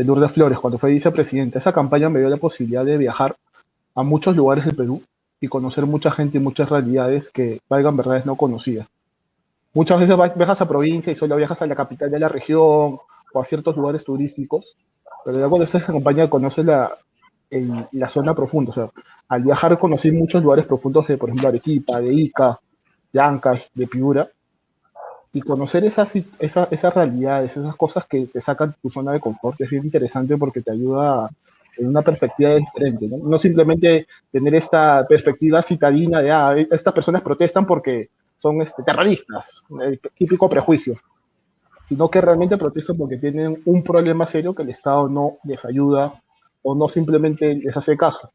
Lourdes Flores, cuando fue vicepresidenta. Esa campaña me dio la posibilidad de viajar a muchos lugares del Perú y conocer mucha gente y muchas realidades que, valgan verdades, no conocía. Muchas veces viajas a provincia y solo viajas a la capital de la región o a ciertos lugares turísticos, pero ya cuando estás en campaña conoces la zona profunda. O sea, al viajar conocí muchos lugares profundos de, por ejemplo, Arequipa, de Ica, de Ancash, de Piura, y conocer esas realidades, esas cosas que te sacan de tu zona de confort es bien interesante porque te ayuda en una perspectiva diferente, ¿no? No simplemente tener esta perspectiva citadina de, estas personas protestan porque son terroristas, el típico prejuicio, sino que realmente protestan porque tienen un problema serio que el Estado no les ayuda o no simplemente les hace caso.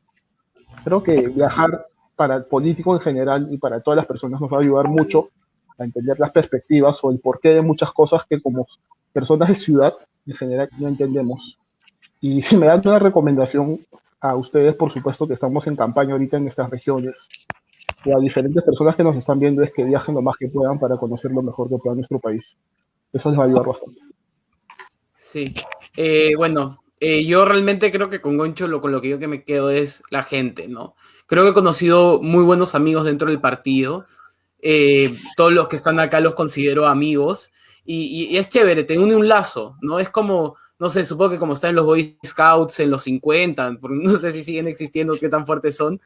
Creo que viajar para el político en general y para todas las personas nos va a ayudar mucho a entender las perspectivas o el porqué de muchas cosas que como personas de ciudad en general no entendemos. Y si me dan una recomendación a ustedes, por supuesto que estamos en campaña ahorita en estas regiones, y a diferentes personas que nos están viendo, es que viajen lo más que puedan para conocer lo mejor que pueda nuestro país. Eso les va a ayudar bastante. Sí. Bueno, yo realmente creo que con Goncho con lo que yo que me quedo es la gente, ¿no? Creo que he conocido muy buenos amigos dentro del partido. Todos los que están acá los considero amigos. Y es chévere, te une un lazo, ¿no? Es como, no sé, supongo que como están en los Boy Scouts en los 50, porque no sé si siguen existiendo, qué tan fuertes son,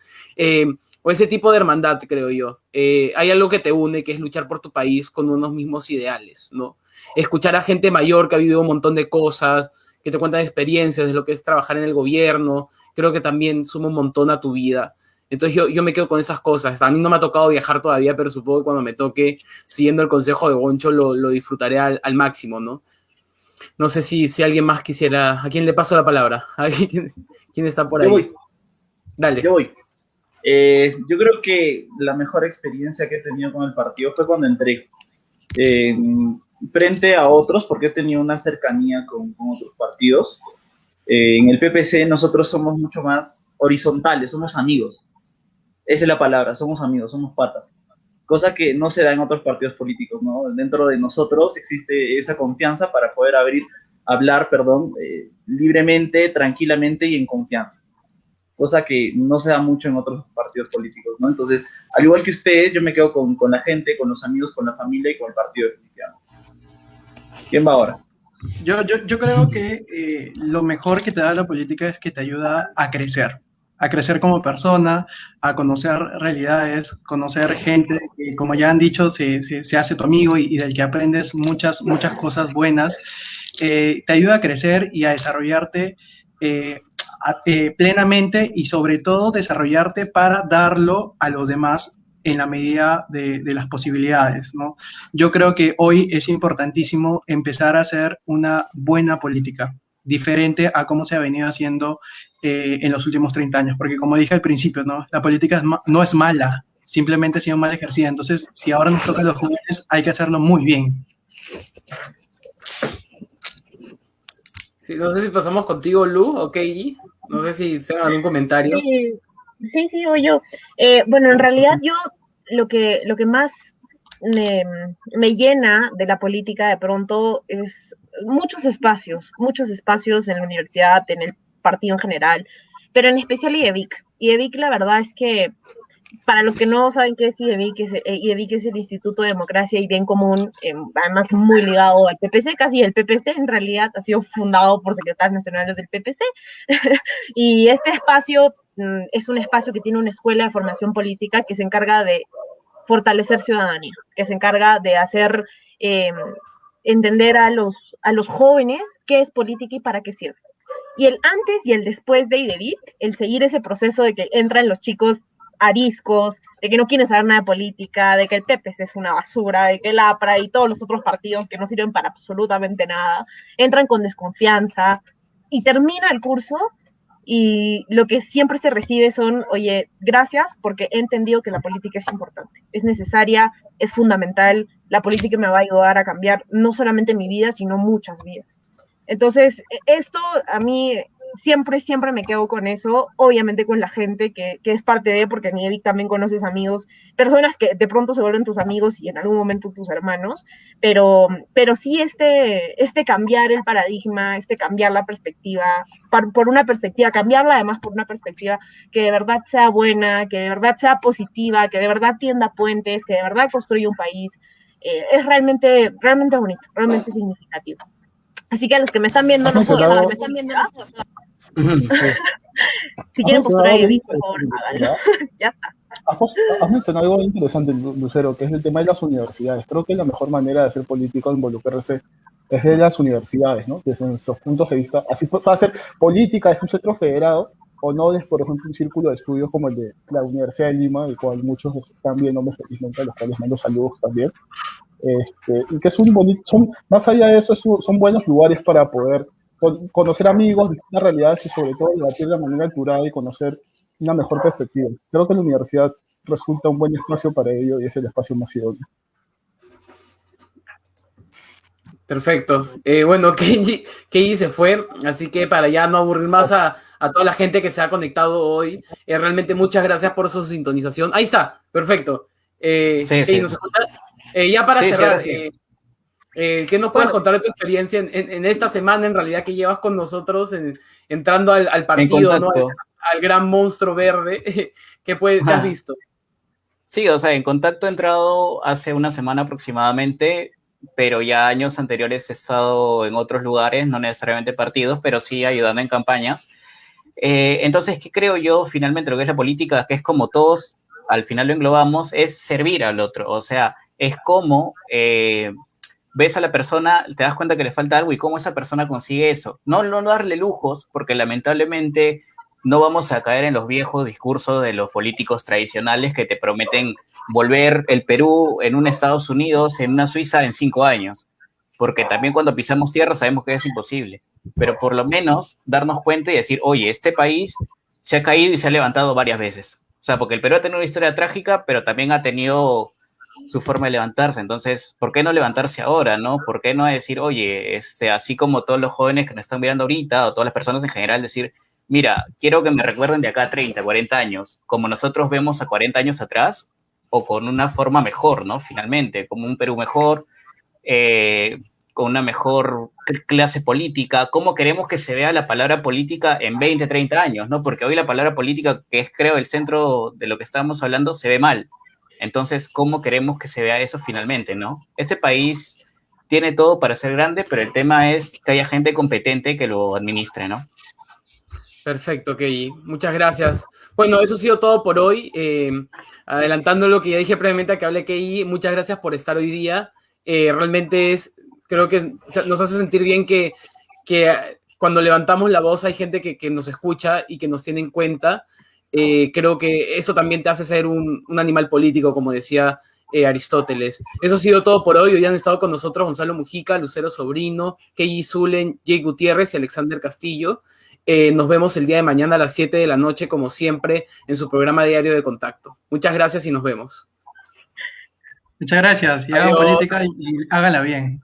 o ese tipo de hermandad, creo yo. Hay algo que te une, que es luchar por tu país con unos mismos ideales, ¿no? Escuchar a gente mayor que ha vivido un montón de cosas, que te cuentan experiencias de lo que es trabajar en el gobierno, creo que también suma un montón a tu vida. Entonces yo me quedo con esas cosas. A mí no me ha tocado viajar todavía, pero supongo que cuando me toque, siguiendo el consejo de Goncho, lo disfrutaré al máximo, ¿no? No sé si alguien más quisiera... ¿A quién le paso la palabra? ¿Quién está por ahí? Yo voy. Dale. Yo voy. Yo creo que la mejor experiencia que he tenido con el partido fue cuando entré. Frente a otros, porque he tenido una cercanía con otros partidos. En el PPC nosotros somos mucho más horizontales, somos amigos. Esa es la palabra, somos amigos, somos patas. Cosa que no se da en otros partidos políticos, ¿no? Dentro de nosotros existe esa confianza para poder hablar, libremente, tranquilamente y en confianza. Cosa que no se da mucho en otros partidos políticos, ¿no? Entonces, al igual que ustedes, yo me quedo con la gente, con los amigos, con la familia y con el partido definitivamente. ¿Quién va ahora? Yo creo que lo mejor que te da la política es que te ayuda a crecer como persona, a conocer realidades, conocer gente que, como ya han dicho, se hace tu amigo y del que aprendes muchas cosas buenas. Te ayuda a crecer y a desarrollarte plenamente y sobre todo desarrollarte para darlo a los demás en la medida de las posibilidades, ¿no? Yo creo que hoy es importantísimo empezar a hacer una buena política, diferente a cómo se ha venido haciendo en los últimos 30 años, porque como dije al principio, ¿no? La política no es mala, simplemente ha sido mal ejercida. Entonces, si ahora nos toca a los jóvenes, hay que hacerlo muy bien. Sí, no sé si pasamos contigo, Lu, o Keiji. No sé si tengan algún comentario. Sí, o yo. Bueno, en realidad yo lo que más me llena de la política de pronto es muchos espacios en la universidad, en el partido en general, pero en especial IEVIC. IEVIC, la verdad es que para los que no saben qué es IEVIC, IEVIC es el Instituto de Democracia y Bien Común, además muy ligado al PPC, casi el PPC en realidad ha sido fundado por secretarios nacionales del PPC, y este espacio es un espacio que tiene una escuela de formación política que se encarga de fortalecer ciudadanía, que se encarga de hacer entender a los jóvenes qué es política y para qué sirve. Y el antes y el después de IDEVIC, el seguir ese proceso de que entran los chicos ariscos, de que no quieren saber nada de política, de que el PPC es una basura, de que el APRA y todos los otros partidos que no sirven para absolutamente nada, entran con desconfianza y termina el curso y lo que siempre se recibe son, oye, gracias porque he entendido que la política es importante, es necesaria, es fundamental, la política me va a ayudar a cambiar no solamente mi vida, sino muchas vidas. Entonces, esto a mí siempre me quedo con eso, obviamente con la gente que es parte de, porque en IEVIC también conoces amigos, personas que de pronto se vuelven tus amigos y en algún momento tus hermanos, pero sí este cambiar el paradigma, cambiar la perspectiva, por una perspectiva, cambiarla además por una perspectiva que de verdad sea buena, que de verdad sea positiva, que de verdad tienda puentes, que de verdad construya un país, es realmente bonito, realmente significativo. Así que a los que me están viendo, no jodan, me están viendo. Si quieren postular IEVIC, por favor, háganlo. Ya está. Has mencionado algo interesante, Lucero, que es el tema de las universidades. Creo que la mejor manera de ser político, involucrarse, es de las universidades, ¿no? Desde nuestros puntos de vista. Así puede ser política, es un centro federado, o no es, por ejemplo, un círculo de estudios como el de la Universidad de Lima, del cual muchos están viendo felizmente, a los cuales mando saludos también. Y que es más allá de eso, son buenos lugares para poder conocer amigos, distintas realidades y sobre todo debatir de manera alturada y conocer una mejor perspectiva. Creo que la universidad resulta un buen espacio para ello y es el espacio más idóneo. Perfecto. Bueno, Keiji se fue, así que para ya no aburrir más a toda la gente que se ha conectado hoy, realmente muchas gracias por su sintonización. Ahí está, perfecto. Keiji, ¿nos escuchas? Ya para cerrar, ¿qué nos puedes contar de tu experiencia en esta semana, en realidad, que llevas con nosotros entrando al partido, ¿no? Al gran monstruo verde? ¿Qué has visto? Sí, o sea, en Contacto he entrado hace una semana aproximadamente, pero ya años anteriores he estado en otros lugares, no necesariamente partidos, pero sí ayudando en campañas. Entonces, ¿qué creo yo finalmente lo que es la política? Que es como todos, al final lo englobamos, es servir al otro, o sea, es como ves a la persona, te das cuenta que le falta algo y cómo esa persona consigue eso. No darle lujos, porque lamentablemente no vamos a caer en los viejos discursos de los políticos tradicionales que te prometen volver el Perú en un Estados Unidos, en una Suiza en 5 años. Porque también cuando pisamos tierra sabemos que es imposible. Pero por lo menos darnos cuenta y decir, oye, este país se ha caído y se ha levantado varias veces. O sea, porque el Perú ha tenido una historia trágica, pero también ha tenido su forma de levantarse. Entonces, ¿por qué no levantarse ahora, no? ¿Por qué no decir, oye, así como todos los jóvenes que nos están mirando ahorita, o todas las personas en general, decir, mira, quiero que me recuerden de acá a 30, 40 años, como nosotros vemos a 40 años atrás, o con una forma mejor, ¿no? Finalmente, como un Perú mejor, con una mejor clase política, cómo queremos que se vea la palabra política en 20, 30 años, ¿no? Porque hoy la palabra política, que es, creo, el centro de lo que estábamos hablando, se ve mal. Entonces, ¿cómo queremos que se vea eso finalmente, no? Este país tiene todo para ser grande, pero el tema es que haya gente competente que lo administre, ¿no? Perfecto, Keiji. Muchas gracias. Bueno, eso ha sido todo por hoy. Adelantando lo que ya dije previamente a que hable Keiji, muchas gracias por estar hoy día. Realmente creo que nos hace sentir bien que cuando levantamos la voz hay gente que nos escucha y que nos tiene en cuenta. Creo que eso también te hace ser un animal político, como decía Aristóteles. Eso ha sido todo por hoy. Hoy han estado con nosotros Gonzalo Mujica, Lucero Sobrino, Keiji Zulen, Jay Gutiérrez y Alexander Castillo. Nos vemos el día de mañana a las 7 de la noche, como siempre, en su programa diario de Contacto. Muchas gracias y nos vemos. Muchas gracias. Y hagan Adiós. política y háganla bien.